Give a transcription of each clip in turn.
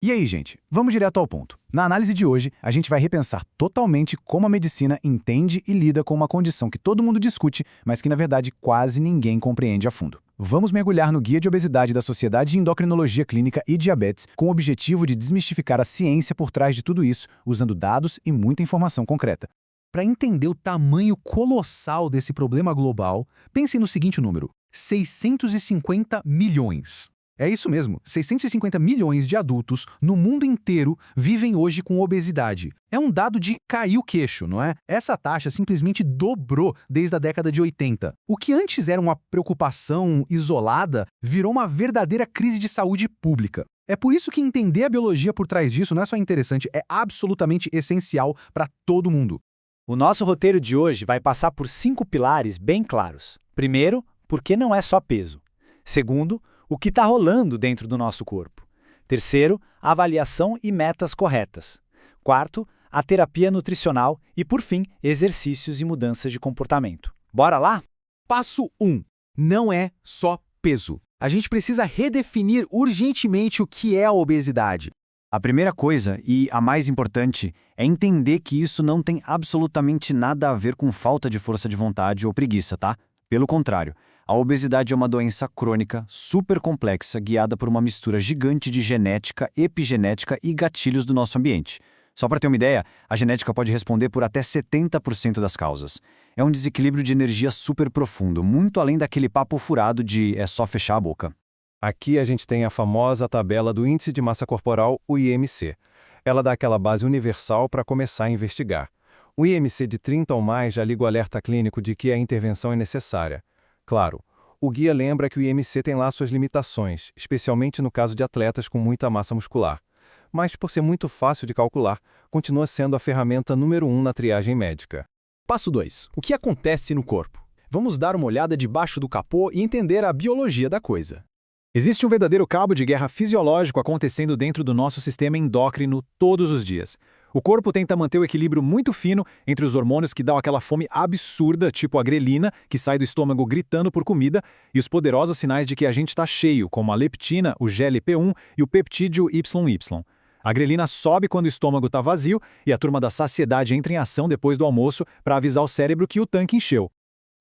E aí, gente, vamos direto ao ponto. Na análise de hoje, a gente vai repensar totalmente como a medicina entende e lida com uma condição que todo mundo discute, mas que na verdade quase ninguém compreende a fundo. Vamos mergulhar no Guia de Obesidade da Sociedade de Endocrinologia Clínica e Diabetes, com o objetivo de desmistificar a ciência por trás de tudo isso, usando dados e muita informação concreta. Para entender o tamanho colossal desse problema global, pense no seguinte número: 650 milhões. É isso mesmo, 650 milhões de adultos no mundo inteiro vivem hoje com obesidade. É um dado de cair o queixo, não é? Essa taxa simplesmente dobrou desde a década de 80. O que antes era uma preocupação isolada virou uma verdadeira crise de saúde pública. É por isso que entender a biologia por trás disso não é só interessante, é absolutamente essencial para todo mundo. O nosso roteiro de hoje vai passar por 5 pilares bem claros. Primeiro, porque não é só peso. Segundo, o que está rolando dentro do nosso corpo. Terceiro, a avaliação e metas corretas. Quarto, a terapia nutricional e, por fim, exercícios e mudanças de comportamento. Bora lá? Passo 1. Não é só peso. A gente precisa redefinir urgentemente o que é a obesidade. A primeira coisa, e a mais importante, é entender que isso não tem absolutamente nada a ver com falta de força de vontade ou preguiça, tá? Pelo contrário, a obesidade é uma doença crônica, super complexa, guiada por uma mistura gigante de genética, epigenética e gatilhos do nosso ambiente. Só para ter uma ideia, a genética pode responder por até 70% das causas. É um desequilíbrio de energia super profundo, muito além daquele papo furado de é só fechar a boca. Aqui a gente tem a famosa tabela do Índice de Massa Corporal, o IMC. Ela dá aquela base universal para começar a investigar. O IMC de 30 ou mais já liga o alerta clínico de que a intervenção é necessária. Claro, o guia lembra que o IMC tem lá suas limitações, especialmente no caso de atletas com muita massa muscular. Mas, por ser muito fácil de calcular, continua sendo a ferramenta número 1 na triagem médica. Passo 2. O que acontece no corpo? Vamos dar uma olhada debaixo do capô e entender a biologia da coisa. Existe um verdadeiro cabo de guerra fisiológico acontecendo dentro do nosso sistema endócrino todos os dias. O corpo tenta manter o equilíbrio muito fino entre os hormônios que dão aquela fome absurda, tipo a grelina, que sai do estômago gritando por comida, e os poderosos sinais de que a gente está cheio, como a leptina, o GLP-1 e o peptídeo YY. A grelina sobe quando o estômago está vazio e a turma da saciedade entra em ação depois do almoço para avisar o cérebro que o tanque encheu.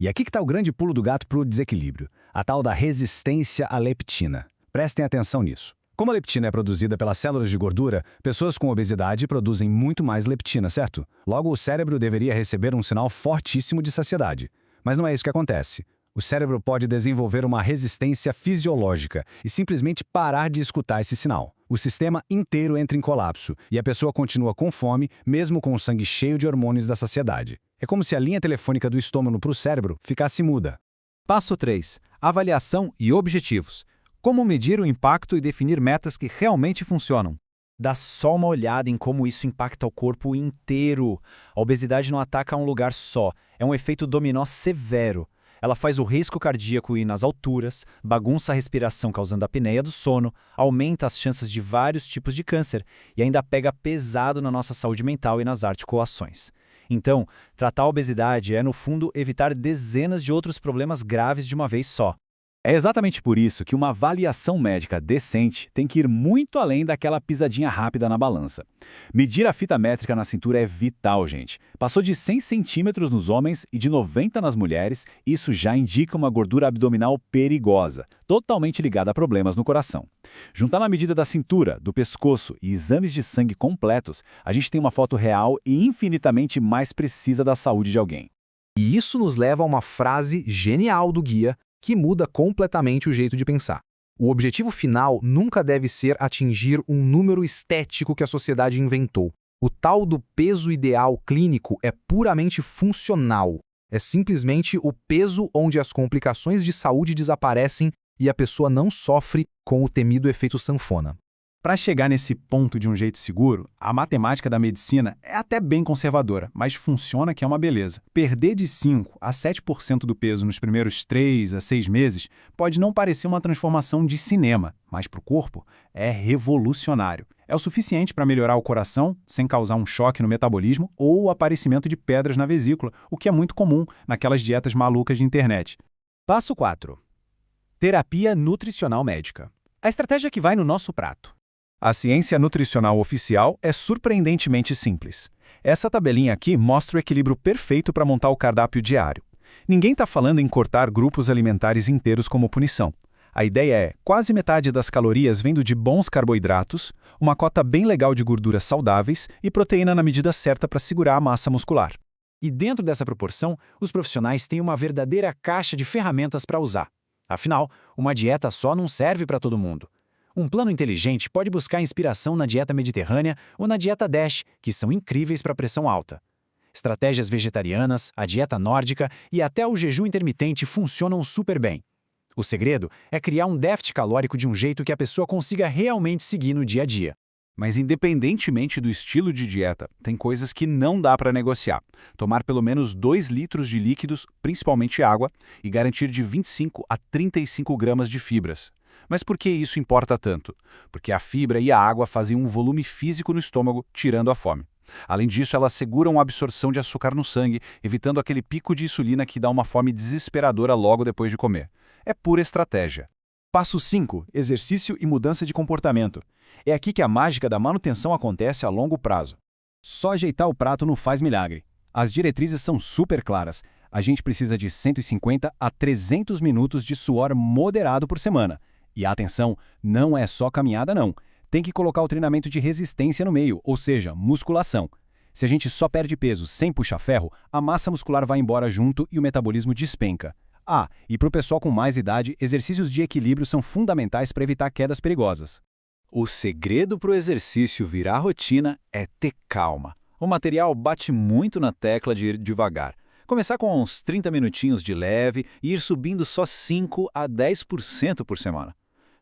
E aqui que está o grande pulo do gato para o desequilíbrio, a tal da resistência à leptina. Prestem atenção nisso. Como a leptina é produzida pelas células de gordura, pessoas com obesidade produzem muito mais leptina, certo? Logo, o cérebro deveria receber um sinal fortíssimo de saciedade. Mas não é isso que acontece. O cérebro pode desenvolver uma resistência fisiológica e simplesmente parar de escutar esse sinal. O sistema inteiro entra em colapso e a pessoa continua com fome, mesmo com o sangue cheio de hormônios da saciedade. É como se a linha telefônica do estômago para o cérebro ficasse muda. Passo 3. Avaliação e objetivos. Como medir o impacto e definir metas que realmente funcionam? Dá só uma olhada em como isso impacta o corpo inteiro. A obesidade não ataca um lugar só, é um efeito dominó severo. Ela faz o risco cardíaco ir nas alturas, bagunça a respiração causando a apneia do sono, aumenta as chances de vários tipos de câncer e ainda pega pesado na nossa saúde mental e nas articulações. Então, tratar a obesidade é, no fundo, evitar dezenas de outros problemas graves de uma vez só. É exatamente por isso que uma avaliação médica decente tem que ir muito além daquela pisadinha rápida na balança. Medir a fita métrica na cintura é vital, gente. Passou de 100 centímetros nos homens e de 90 nas mulheres, isso já indica uma gordura abdominal perigosa, totalmente ligada a problemas no coração. Juntar na medida da cintura, do pescoço e exames de sangue completos, a gente tem uma foto real e infinitamente mais precisa da saúde de alguém. E isso nos leva a uma frase genial do guia, que muda completamente o jeito de pensar. O objetivo final nunca deve ser atingir um número estético que a sociedade inventou. O tal do peso ideal clínico é puramente funcional. É simplesmente o peso onde as complicações de saúde desaparecem e a pessoa não sofre com o temido efeito sanfona. Para chegar nesse ponto de um jeito seguro, a matemática da medicina é até bem conservadora, mas funciona que é uma beleza. Perder de 5 a 7% do peso nos primeiros 3 a 6 meses pode não parecer uma transformação de cinema, mas para o corpo é revolucionário. É o suficiente para melhorar o coração, sem causar um choque no metabolismo ou o aparecimento de pedras na vesícula, o que é muito comum naquelas dietas malucas de internet. Passo 4. Terapia nutricional médica. A estratégia que vai no nosso prato. A ciência nutricional oficial é surpreendentemente simples. Essa tabelinha aqui mostra o equilíbrio perfeito para montar o cardápio diário. Ninguém está falando em cortar grupos alimentares inteiros como punição. A ideia é quase metade das calorias vindo de bons carboidratos, uma cota bem legal de gorduras saudáveis e proteína na medida certa para segurar a massa muscular. E dentro dessa proporção, os profissionais têm uma verdadeira caixa de ferramentas para usar. Afinal, uma dieta só não serve para todo mundo. Um plano inteligente pode buscar inspiração na dieta mediterrânea ou na dieta DASH, que são incríveis para pressão alta. Estratégias vegetarianas, a dieta nórdica e até o jejum intermitente funcionam super bem. O segredo é criar um déficit calórico de um jeito que a pessoa consiga realmente seguir no dia a dia. Mas independentemente do estilo de dieta, tem coisas que não dá para negociar. Tomar pelo menos 2 litros de líquidos, principalmente água, e garantir de 25 a 35 gramas de fibras. Mas por que isso importa tanto? Porque a fibra e a água fazem um volume físico no estômago, tirando a fome. Além disso, elas seguram a absorção de açúcar no sangue, evitando aquele pico de insulina que dá uma fome desesperadora logo depois de comer. É pura estratégia. Passo 5. Exercício e mudança de comportamento. É aqui que a mágica da manutenção acontece a longo prazo. Só ajeitar o prato não faz milagre. As diretrizes são super claras. A gente precisa de 150 a 300 minutos de suor moderado por semana. E atenção, não é só caminhada não. Tem que colocar o treinamento de resistência no meio, ou seja, musculação. Se a gente só perde peso sem puxar ferro, a massa muscular vai embora junto e o metabolismo despenca. E para o pessoal com mais idade, exercícios de equilíbrio são fundamentais para evitar quedas perigosas. O segredo para o exercício virar rotina é ter calma. O material bate muito na tecla de ir devagar. Começar com uns 30 minutinhos de leve e ir subindo só 5 a 10% por semana.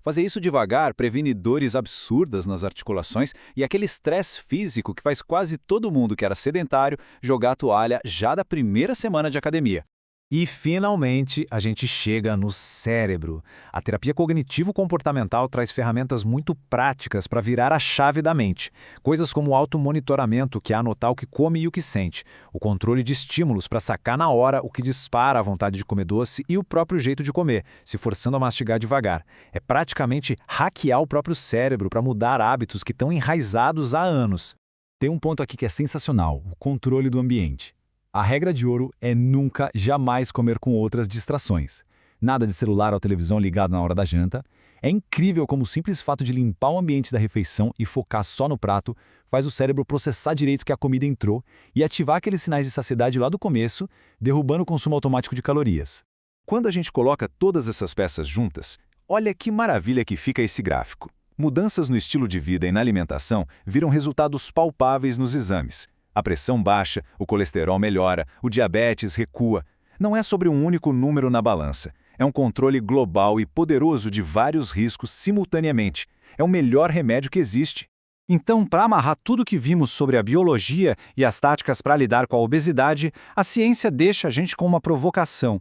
Fazer isso devagar previne dores absurdas nas articulações e aquele estresse físico que faz quase todo mundo que era sedentário jogar a toalha já da primeira semana de academia. E, finalmente, a gente chega no cérebro. A terapia cognitivo-comportamental traz ferramentas muito práticas para virar a chave da mente. Coisas como o automonitoramento, que é anotar o que come e o que sente, o controle de estímulos para sacar na hora o que dispara a vontade de comer doce e o próprio jeito de comer, se forçando a mastigar devagar. É praticamente hackear o próprio cérebro para mudar hábitos que estão enraizados há anos. Tem um ponto aqui que é sensacional, o controle do ambiente. A regra de ouro é nunca, jamais comer com outras distrações. Nada de celular ou televisão ligado na hora da janta. É incrível como o simples fato de limpar o ambiente da refeição e focar só no prato faz o cérebro processar direito que a comida entrou e ativar aqueles sinais de saciedade lá do começo, derrubando o consumo automático de calorias. Quando a gente coloca todas essas peças juntas, olha que maravilha que fica esse gráfico. Mudanças no estilo de vida e na alimentação viram resultados palpáveis nos exames. A pressão baixa, o colesterol melhora, o diabetes recua. Não é sobre um único número na balança. É um controle global e poderoso de vários riscos simultaneamente. É o melhor remédio que existe. Então, para amarrar tudo que vimos sobre a biologia e as táticas para lidar com a obesidade, a ciência deixa a gente com uma provocação.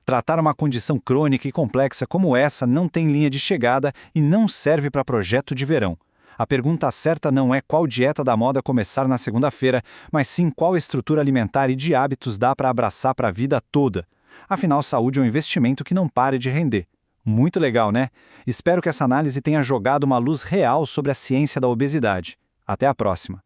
Tratar uma condição crônica e complexa como essa não tem linha de chegada e não serve para projeto de verão. A pergunta certa não é qual dieta da moda começar na segunda-feira, mas sim qual estrutura alimentar e de hábitos dá para abraçar para a vida toda. Afinal, saúde é um investimento que não pare de render. Muito legal, né? Espero que essa análise tenha jogado uma luz real sobre a ciência da obesidade. Até a próxima!